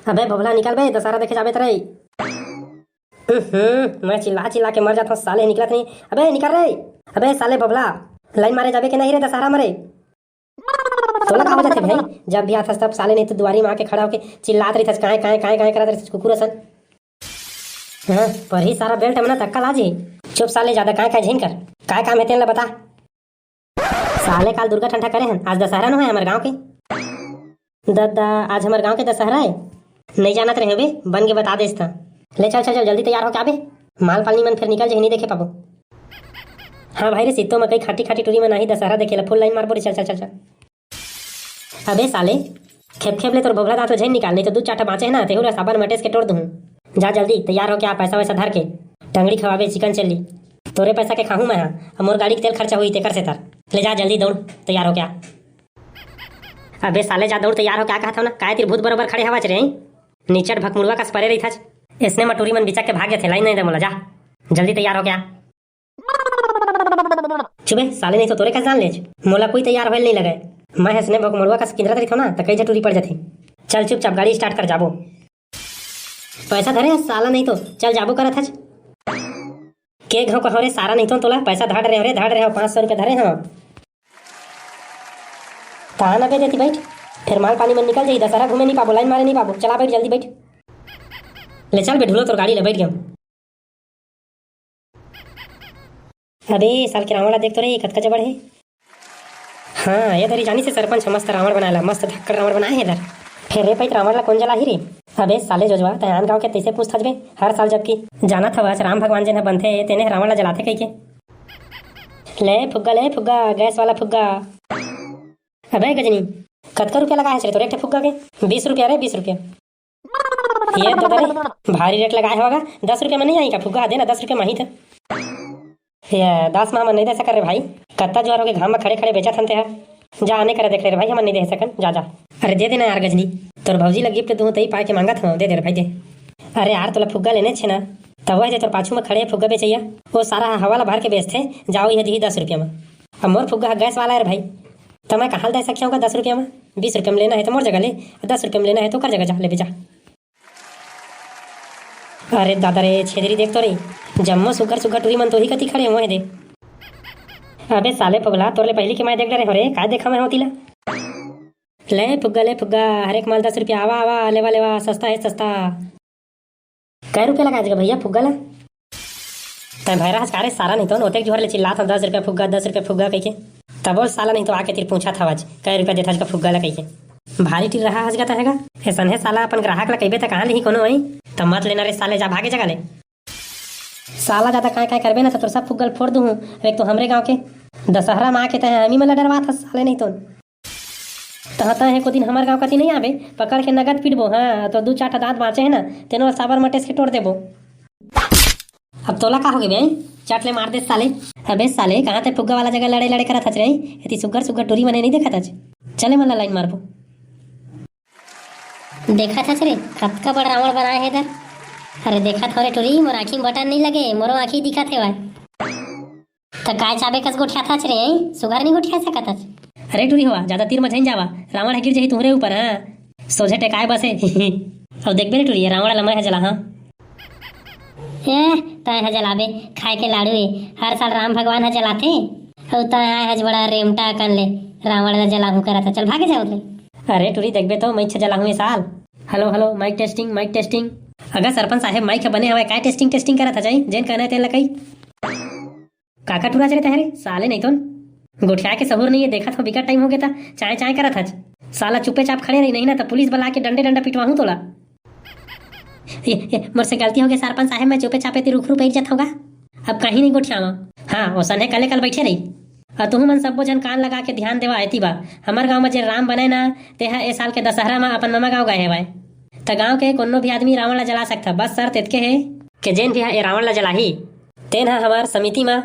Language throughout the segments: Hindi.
अबे बबला निकल बे, दशहरा देखे जाबे तरे। मैं चिल्ला चिल्ला के मर जाता हूँ, साले निकलत नहीं। अबे निकल रे। अबे साले बबला, लाइन मारे जाबे के नहीं रे दशहरा मरे। तोला का हो जाते भाई, जब भी आथस तब साले नहीं तो दुआरी में आके खड़ा होके चिल्लात रही थस, काहे काहे काहे काहे करत रही कुकुर सन। हाँ पर ही सारा बेल्ट मना तक्का लाजी। चुप साले, ज्यादा काहे काहे झीन कर, काय काम है तेन ला बता। साले काल दुर्गा ठंडा करे हन, आज दशहरा न है हमारे गांव के। दादा आज हमारे गांव के दशहरा है, नहीं जानत रहे बे, बन के बता देस था। ले चल चल चल जल्दी तैयार हो क्या बे, माल पालनी मन फिर निकल जाए, नहीं देखे पाबो। हाँ भाई रे, सीतो मकई खाटी खाटी टूरी में नहीं दशहरा देखेला, फुल लाइन मार बोरी, चल चल चल चल। अबे साले खेप खेप ले तोर बबला दांत झेन निकाल, नहीं तो दूध चाटा बाँचे है ना, तेहू साबन मटेस के तोड़ दूँ। जा जल्दी तैयार हो क्या, पैसा वैसा धर के टंगड़ी खवाबे चिकन चिल्ली, तोरे पैसा के खाऊं मैं। हाँ अब मोर गाड़ी के तेल खर्चा हुई तेकर से तर। ले जा जल्दी दौड़ तैयार हो क्या। अबे साले जा दौड़ तैयार हो क्या, कहता हूँ ना, काय तीर भूत बरोबर खड़े हवा रे। नीचट भकमुड़वा का स्परे रही था, इसने मटूरी मन बिचक के भागे थे, लाइन नहीं दे मोला। जा जल्दी तैयार हो क्या। चुबे साले, नहीं तो तोरे का जान ले, मोला कोई तैयार होल नहीं लगे। मैं हंसने भकमुड़वा का किंद्रा रही था ना, तो कई जटूरी पड़ जाती। चल चुपचाप गाड़ी स्टार्ट कर जाबो, पैसा धरे साला, नहीं तो चल जाबो करत हज के घाव कहो रे सारा, नहीं तो तोला पैसा धड़ रहे हो रे, धड़ रहे हो 500 रुपये धरे। हाँ कहाँ ना पे देती बैठ, फिर माल पानी में निकल जाई, दशहरा घूमे नहीं पाबो, लाइन मारे नहीं पाबो। चला बैठ जल्दी बैठ, ले चल बे ढूलो तोर गाड़ी ले बैठ गया। अबे साल के रावण देख तो रे, कतका जबड़ है। हाँ ये धरी जानी से सरपंच मस्त रावण बनाला, मस्त धक्कर रावण बनाए है इधर। फिर रे पैत रावण ला कौन जला ही रे। अबे साले जोजवा तयान गांव के तैसे पूछता बे, हर साल जबकि जाना था वह राम भगवान जिन्हें बनते तेने रावण ला जलाते कही के। ले फुग्गा गैस वाला फुग्गा। अबे गजनी कतका रुपया लगा है तोरे एक फुग्गा के। 20 रुपया रे, 20 रुपया। ये तो बड़े भारी रेट लगाया होगा, 10 रुपये में नहीं आई का फुग्गा, देना 10 रुपये में ही था। 10 माह में नहीं दे सकर रे भाई, कत्ता ज्वार हो के घाम में खड़े खड़े बेचा थनते है। जा आने करे देख ले रे भाई, हम नहीं दे सकन, जा जा। अरे दे देना यार गजनी, तोर भौजी लगी गिफ्ट दूँ तई पाए के मांगा था, दे दे रे भाई दे। अरे यार तोला फुग्गा लेने छे ना, तब वह तोर पाछू में खड़े फुग्गा बेचैया, वो सारा हवाला भर के बेचते, जाओ ये दी 10 रुपये में। अब मोर फुग्गा गैस वाला है भाई, तो मैं कहाँ दे सकता हूँ 10 रुपये में। 20 रुपये में लेना है तो मोर जगह ले, 10 रुपये में लेना है तो कर जगह जा, ले बेचा। अरे दादा रे छेदरी देख तो रे, जम्मो सुगर सुगर टूरी मन तो ही कति खड़े हुए दे। अबे साले पगला, तोरले पहली के मैं देख रहे हो रे, का देखा मैं होती ला। ले फुग्गा हर एक माल 10 रुपया, आवा आवा लेवा लेवा, सस्ता है सस्ता। कै रुपया लगा देगा भैया फुग्गा ला। तय भैरा हसकारे सारा, नहीं तो नोते जोहर ले चिल्ला था 10 रुपया फुग्गा, 10 रुपया फुग्गा कही के। तब बोल साला, नहीं तो आके तीर पूछा था आज कै रुपया देता का फुग्गा ला कही के। भारी टीर रहा हज जाता हैगा, ऐसा है साला अपन ग्राहक ला कही कहाँ ले कोनो वही, तब मत लेना रे साले, जा भागे जगह ले। साला ज्यादा काय काय करबे ना तो सब फुग्गल फोड़ दूँ। एक तो हमरे गाँव के दशहरा में आके तय हमी में डरवा था साले, नहीं तो तहता है को दिन हमारे गाँव कति नहीं आवे, पकड़ के नगद पीटबो। हाँ तो 2-4 दांत बाँचे है ना, तेनो साबर मटेस के तोड़ देबो। अब तोला का हो गए भाई, चाट ले मार दे साले। अबे साले कहाँ थे फुग्गा वाला जगह लड़े लड़े करा था रे, इतनी सुगर सुगर टूरी मने नहीं देखा था। चले मला लाइन मारबो। देखा था रे कतका बड़ा रावण बनाए है इधर। अरे देखा था रे टूरी, मोर आँखी में बटन नहीं लगे, मोरो आँखी दिखा थे भाई। तो काय चाबे कस गोठिया था रे, सुगर नहीं गोठिया सकता था। अरे टूरी हुआ ज्यादा तीर मत जावा, रावण गिर जाही तुम्हारे ऊपर। हाँ सोझे टेकाए बसे। अब देख बे टूरी, रावण लम्बा है जला। हाँ तय है जलाबे, खाए के लाड़ू है, हर साल राम भगवान है जलाते, और तय है बड़ा रेमटा कर ले रावण ला जलाहू करा था। चल भागे जाओ। अरे टूरी देख बे तो मैं जलाहू इस साल। Hello hello mic testing mic testing. अगर सरपंच साहेब माइक बने हवा काय टेस्टिंग टेस्टिंग करा था जाई, जेन कहना है तेन लकई काका टूरा चले तहरे साले, नहीं तो गोठिया के सहूर नहीं है। देखा था बिकट टाइम हो गया था, चाय चाय करा था साला, चुपे चाप खड़े रही, नहीं ना तो पुलिस बुला के डंडे डंडा पिटवाऊं तोला। मुझसे गलती हो गई सरपंच साहब, मैं चुपे चापे रुख रू बैठ जाता होगा, अब कहीं नहीं गोठियावा। हाँ वो सने कल बैठे रही, और तुम मन सबो जन कान लगा के ध्यान देवा आती बा। हमार गाँव में जे राम बने ना, ते ए साल के दशहरा में अपन मामा गाँव गए है, तो गाँव के कोनो भी आदमी रावण ला जला सकता, बस शर्त इतके है कि जेन भी है रावण ला जलाही तेन हमार समिति में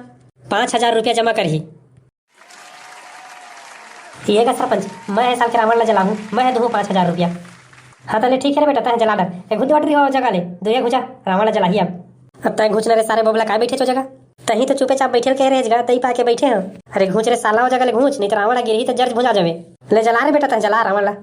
5000 रुपया जमा करही। ये का सरपंच, मैं साल के रावण ला जलाहूँ, मैं दूँ 5000 रुपया। हाँ तो ठीक है रे बेटा, तय जला डर घुच वाट रही हो जगह ले, दुए घुचा रावण ला जलाही। अब तय घुचना रे सारे बबला काय बैठे छो जगह, तही तो चुपे चाप बैठे कह रहे तई पाके बैठे हो। अरे घुच रे साला हो जगह ले घुच, नहीं तो रावण ला गिरही तो जर्ज भुजा जावे। ले जला रे बेटा, तय जला रावण ला।